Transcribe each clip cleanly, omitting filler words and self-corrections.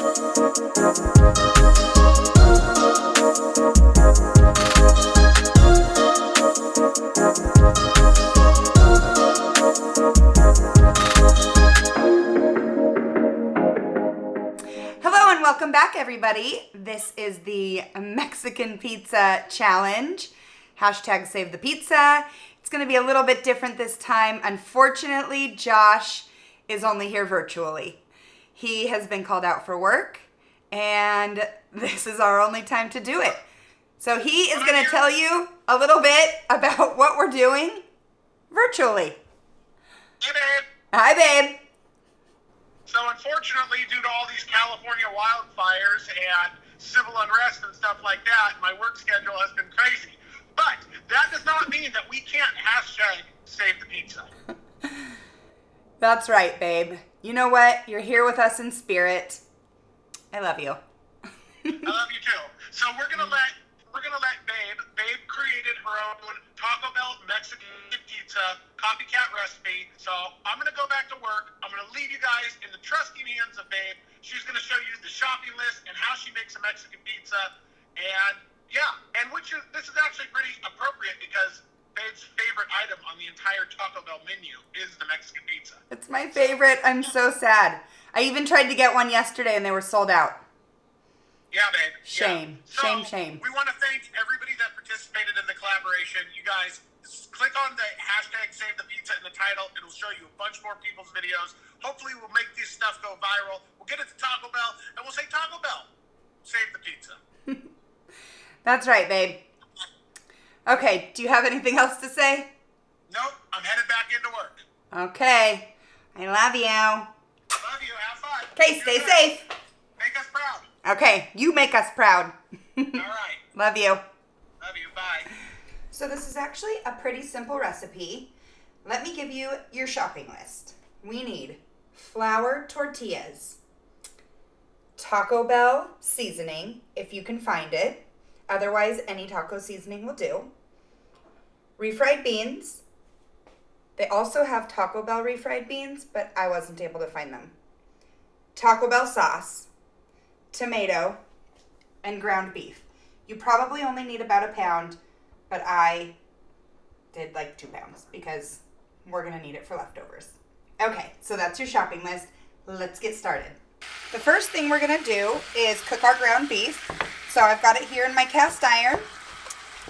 Hello and welcome back, everybody. This is the Mexican Pizza Challenge. Hashtag save the pizza. It's going to be a little bit different this time. Unfortunately, Josh is only here virtually. He has been called out for work, and this is our only time to do it. So he is going to tell you a little bit about what we're doing virtually. Hey, babe. Hi, babe. So unfortunately, due to all these California wildfires and civil unrest and stuff like that, my work schedule has been crazy. But that does not mean that we can't hashtag save the pizza. That's right, babe. You know what? You're here with us in spirit. I love you. I love you too. So we're gonna let Babe. Babe created her own Taco Bell Mexican pizza copycat recipe. So I'm gonna go back to work. I'm gonna leave you guys in the trusting hands of Babe. She's gonna show you the shopping list and how she makes a Mexican pizza. And yeah, and this is actually pretty appropriate because Babe's favorite item on the entire Taco Bell menu is the Mexican pizza. It's my favorite. I'm so sad. I even tried to get one yesterday and they were sold out. Yeah, babe. Shame. Yeah. Shame. We want to thank everybody that participated in the collaboration. You guys, click on the hashtag save the pizza in the title. It'll show you a bunch more people's videos. Hopefully we'll make this stuff go viral. We'll get it to Taco Bell and we'll say, Taco Bell, save the pizza. That's right, babe. Okay, do you have anything else to say? Nope, I'm headed back into work. Okay. I love you. Love you. Have fun. Okay, stay safe. Make us proud. Okay, you make us proud. All right. Love you. Love you. Bye. So this is actually a pretty simple recipe. Let me give you your shopping list. We need flour tortillas, Taco Bell seasoning, if you can find it. Otherwise, any taco seasoning will do. Refried beans. They also have Taco Bell refried beans, but I wasn't able to find them. Taco Bell sauce, tomato, and ground beef. You probably only need about a pound, but I did like 2 pounds because we're going to need it for leftovers. Okay, so that's your shopping list. Let's get started. The first thing we're going to do is cook our ground beef. So I've got it here in my cast iron.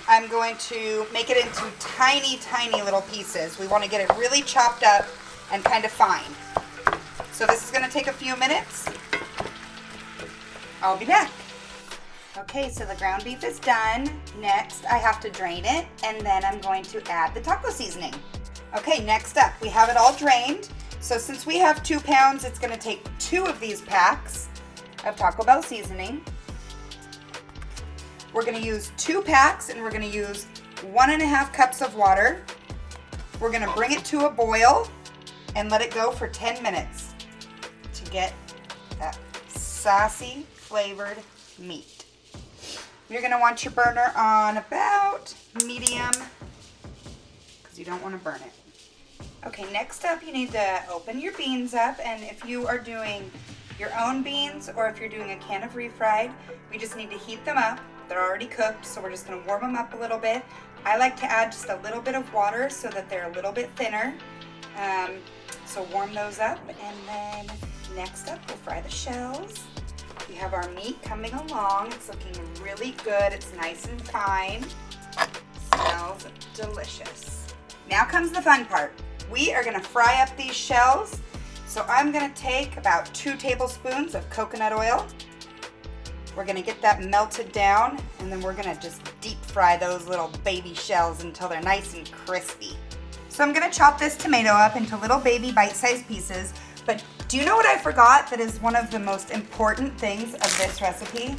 I'm going to make it into tiny, tiny little pieces. We want to get it really chopped up and kind of fine. So this is going to take a few minutes. I'll be back. Okay, so the ground beef is done. Next, I have to drain it, and then I'm going to add the taco seasoning. Okay, next up, we have it all drained. So since we have 2 pounds, it's going to take 2 of these packs of Taco Bell seasoning. We're going to use 2 packs, and we're going to use 1.5 cups of water. We're going to bring it to a boil and let it go for 10 minutes to get that saucy flavored meat. You're going to want your burner on about medium because you don't want to burn it. Okay, next up you need to open your beans up, and if you are doing your own beans or if you're doing a can of refried, we just need to heat them up. They're already cooked, so we're just going to warm them up a little bit. I like to add just a little bit of water so that they're a little bit thinner. So warm those up, and then next up we'll fry the shells. We have our meat coming along. It's looking really good. It's nice and fine. Smells delicious. Now comes the fun part. We are going to fry up these shells. So I'm going to take about 2 tablespoons of coconut oil. We're going to get that melted down, and then we're going to just deep fry those little baby shells until they're nice and crispy. So I'm going to chop this tomato up into little baby bite-sized pieces. But do you know what I forgot that is one of the most important things of this recipe?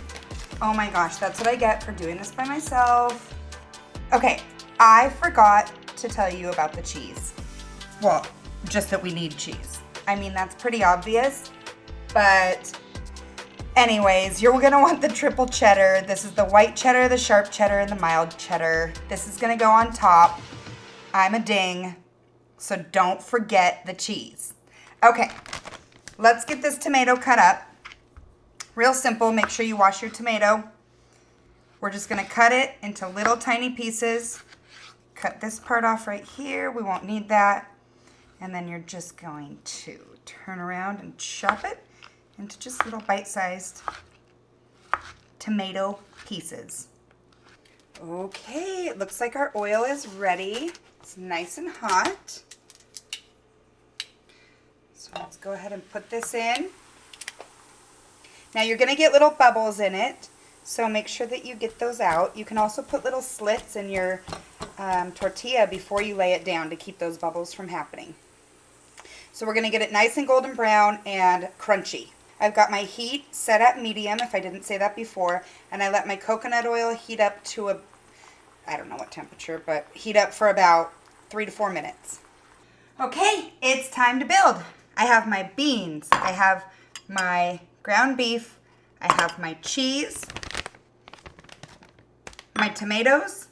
Oh my gosh, that's what I get for doing this by myself. Okay, I forgot to tell you about the cheese. Well, just that we need cheese. I mean, that's pretty obvious, but anyways, you're gonna want the triple cheddar. This is the white cheddar, the sharp cheddar, and the mild cheddar. This is gonna go on top. I'm a ding, so don't forget the cheese. Okay, let's get this tomato cut up. Real simple. Make sure you wash your tomato. We're just going to cut it into little tiny pieces. Cut this part off right here. We won't need that. And then you're just going to turn around and chop it into just little bite-sized tomato pieces. Okay, it looks like our oil is ready. It's nice and hot. So let's go ahead and put this in. Now you're going to get little bubbles in it, so make sure that you get those out. You can also put little slits in your tortilla before you lay it down to keep those bubbles from happening. So we're going to get it nice and golden brown and crunchy. I've got my heat set at medium, if I didn't say that before, and I let my coconut oil heat up to I don't know what temperature, but heat up for about 3 to 4 minutes. Okay, it's time to build. I have my beans, I have my ground beef, I have my cheese, my tomatoes,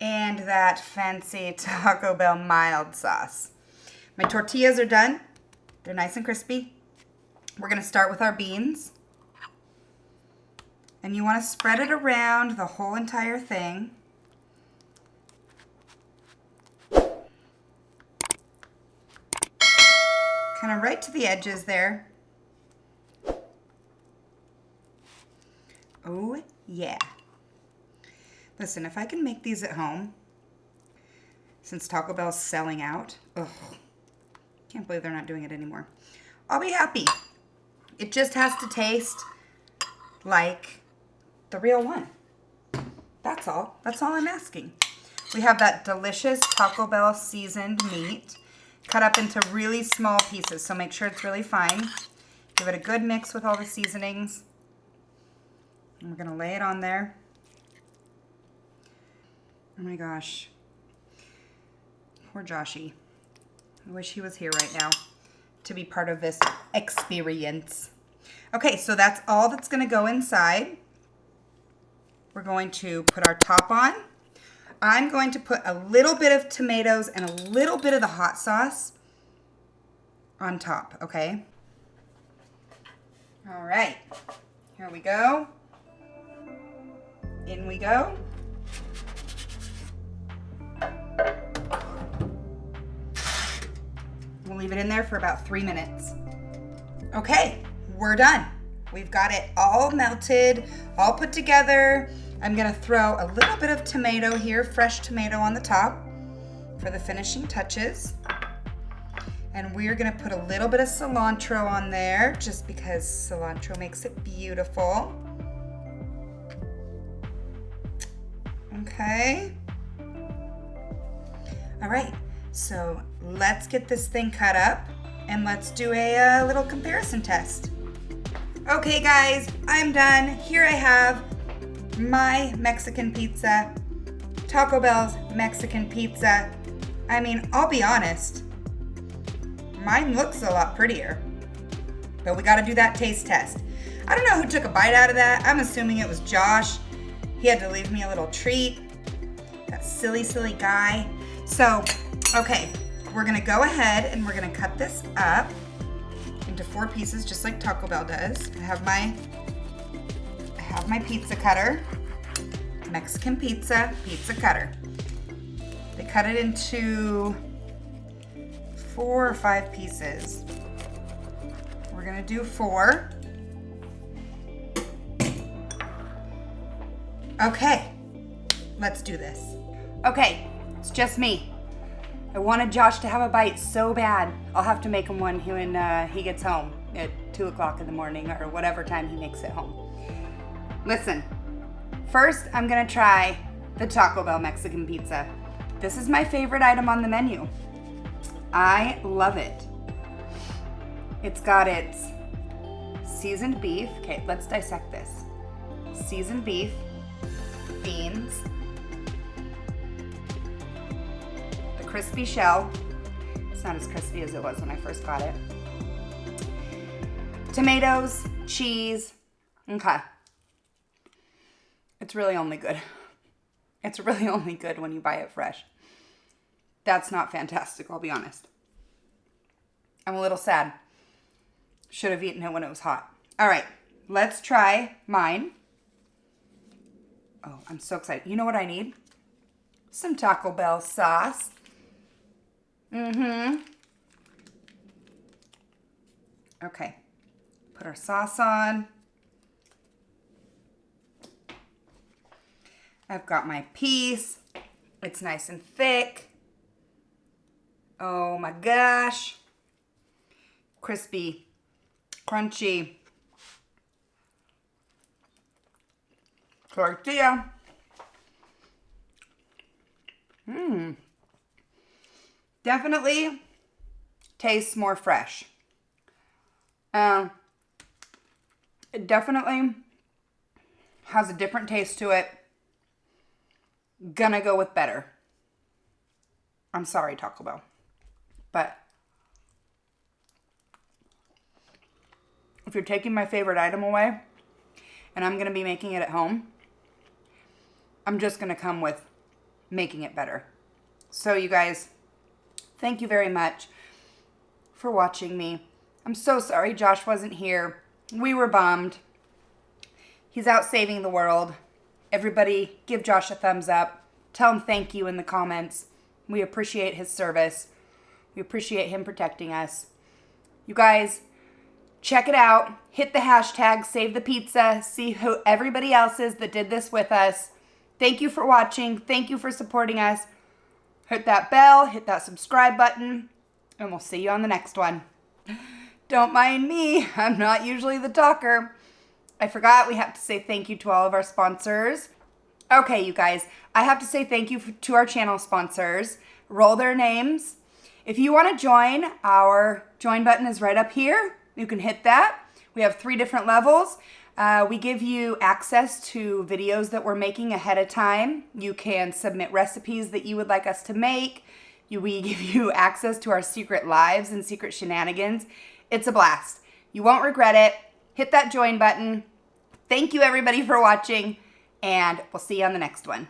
and that fancy Taco Bell mild sauce. My tortillas are done. They're nice and crispy. We're going to start with our beans. And you want to spread it around the whole entire thing. Kind of right to the edges there. Oh, yeah. Listen, if I can make these at home, since Taco Bell's selling out, ugh. Can't believe they're not doing it anymore. I'll be happy. It just has to taste like the real one. That's all. That's all I'm asking. We have that delicious Taco Bell seasoned meat cut up into really small pieces, so make sure it's really fine. Give it a good mix with all the seasonings. And we're going to lay it on there. Oh my gosh. Poor Joshy. I wish he was here right now to be part of this experience. Okay, so that's all that's going to go inside. We're going to put our top on. I'm going to put a little bit of tomatoes and a little bit of the hot sauce on top, okay? All right, here we go. In we go. We'll leave it in there for about 3 minutes. Okay, we're done. We've got it all melted, all put together. I'm gonna throw a little bit of tomato here, fresh tomato on the top for the finishing touches. And we're gonna put a little bit of cilantro on there just because cilantro makes it beautiful. Okay. All right. So let's get this thing cut up and let's do a little comparison test. Okay guys, I'm done. Here I have my Mexican pizza, Taco Bell's Mexican pizza. I mean, I'll be honest, mine looks a lot prettier, but we gotta do that taste test. I don't know who took a bite out of that. I'm assuming it was Josh. He had to leave me a little treat. That silly, silly guy. So, okay, we're gonna go ahead and we're gonna cut this up into 4 pieces, just like Taco Bell does. I have my pizza cutter, Mexican pizza cutter. They cut it into 4 or 5 pieces. We're gonna do 4. Okay, let's do this. Okay, it's just me. I wanted Josh to have a bite so bad. I'll have to make him one when he gets home at 2 o'clock in the morning or whatever time he makes it home. Listen, first I'm gonna try the Taco Bell Mexican pizza. This is my favorite item on the menu. I love it. It's got its seasoned beef. Okay, let's dissect this. Seasoned beef, beans, the crispy shell. It's not as crispy as it was when I first got it. Tomatoes, cheese. Okay. It's really only good. It's really only good when you buy it fresh. That's not fantastic, I'll be honest. I'm a little sad. Should have eaten it when it was hot. All right, let's try mine. Oh, I'm so excited. You know what I need? Some Taco Bell sauce. Okay, put our sauce on. I've got my piece. It's nice and thick. Oh my gosh. Crispy, crunchy. Tortilla. Definitely tastes more fresh. It definitely has a different taste to it. Gonna go with better. I'm sorry, Taco Bell. But if you're taking my favorite item away and I'm gonna be making it at home, I'm just gonna come with making it better. So you guys, thank you very much for watching me. I'm so sorry Josh wasn't here. We were bummed. He's out saving the world. Everybody give Josh a thumbs up. Tell him thank you in the comments. We appreciate his service. We appreciate him protecting us. You guys, check it out. Hit the hashtag #SaveThePizza. See who everybody else is that did this with us. Thank you for watching. Thank you for supporting us. Hit that bell. Hit that subscribe button. And we'll see you on the next one. Don't mind me. I'm not usually the talker. I forgot we have to say thank you to all of our sponsors. Okay, you guys, I have to say thank you to our channel sponsors. Roll their names. If you want to join, our join button is right up here. You can hit that. We have 3 different levels. We give you access to videos that we're making ahead of time. You can submit recipes that you would like us to make. We give you access to our secret lives and secret shenanigans. It's a blast. You won't regret it. Hit that join button. Thank you everybody for watching, and we'll see you on the next one.